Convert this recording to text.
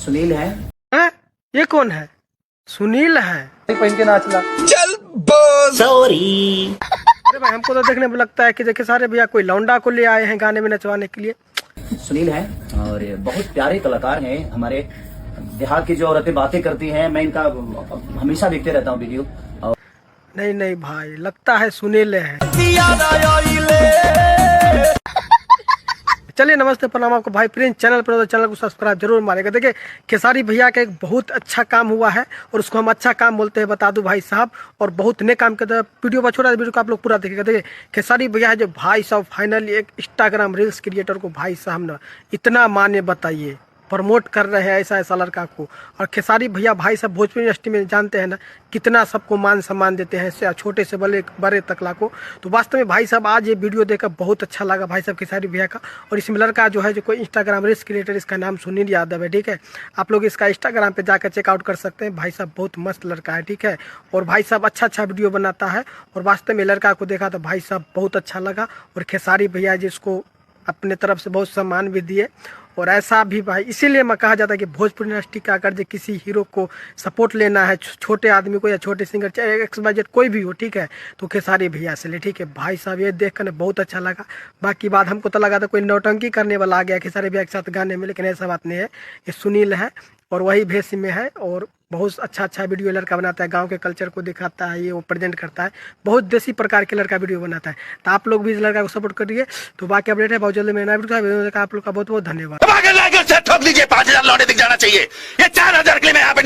सुनील है। हैं? ये कौन है? सुनील है। पहन के नाचला। सॉरी। अरे भाई हमको तो देखने में लगता है कि देखिए सारे भैया कोई लौंडा को ले आए हैं गाने में नचवाने के लिए। सुनील है और ये बहुत प्यारे कलाकार हैं। हमारे देहात की जो औरतें बातें करती हैं, मैं इनका हमेशा देखते रहता हूँ वीडियो। नहीं नहीं भाई, लगता है सुनील है। चलिए नमस्ते प्रणाम आपको भाई प्रिंस चैनल पर, तो चैनल को सब्सक्राइब जरूर मारेगा। देखिए खेसारी भैया का एक बहुत अच्छा काम हुआ है और उसको हम अच्छा काम बोलते हैं, बता दूं भाई साहब। और बहुत नए काम करते हैं। वीडियो पर छोड़ा वीडियो को आप लोग पूरा देखिएगा। देखिए खेसारी भैया है जो भाई साहब फाइनली एक इंस्टाग्राम रील्स क्रिएटर को भाई साहब ना इतना माने, बताइए प्रमोट कर रहे हैं ऐसा ऐसा लड़का को। और खेसारी भैया भाई साहब भोजपुरी इंडस्ट्री में जानते हैं ना कितना सबको मान सम्मान देते हैं, छोटे से बड़े तकला को। तो वास्तव में भाई साहब आज ये वीडियो देखकर बहुत अच्छा लगा भाई साहब खेसारी भैया का। और इसमें लड़का जो है जो कोई इंस्टाग्राम रील्स क्रिएटर, इसका नाम सुनील यादव है, ठीक है। आप लोग इसका इंस्टाग्राम पे जाकर चेकआउट कर सकते हैं। भाई साहब बहुत मस्त लड़का है, ठीक है। और भाई साहब अच्छा वीडियो बनाता है। और वास्तव में लड़का को देखा तो भाई साहब बहुत अच्छा लगा। और खेसारी भैया जिसको अपने तरफ से बहुत सम्मान भी दिए। और ऐसा भी भाई इसीलिए मैं कहा जाता है कि भोजपुरी इंडस्ट्री का अगर जो किसी हीरो को सपोर्ट लेना है, छोटे आदमी को या छोटे सिंगर चाहे XYZ कोई भी हो, ठीक है, तो खेसारी भैया से ले, ठीक है। भाई साहब ये देख कर बहुत अच्छा लगा। बाकी बात हमको तो लगा था कोई नौटंकी करने वाला आ गया खेसारी भैया के साथ गाने में, लेकिन ऐसा बात नहीं है। ये सुनील है और वही भेष में है और बहुत अच्छा वीडियो लड़का बनाता है। गांव के कल्चर को दिखाता है, ये वो प्रेजेंट करता है। बहुत देसी प्रकार के लड़का वीडियो बनाता है। तो आप लोग भी इस लड़का को सपोर्ट करिए। तो बाकी अपडेट है बहुत जल्दी में नया वीडियो। आप लोग का बहुत बहुत धन्यवाद। ठोक लीजिए, 5,000 लौटे दिख जाना चाहिए। ये 4,000 के लिए मैं यहाँ पे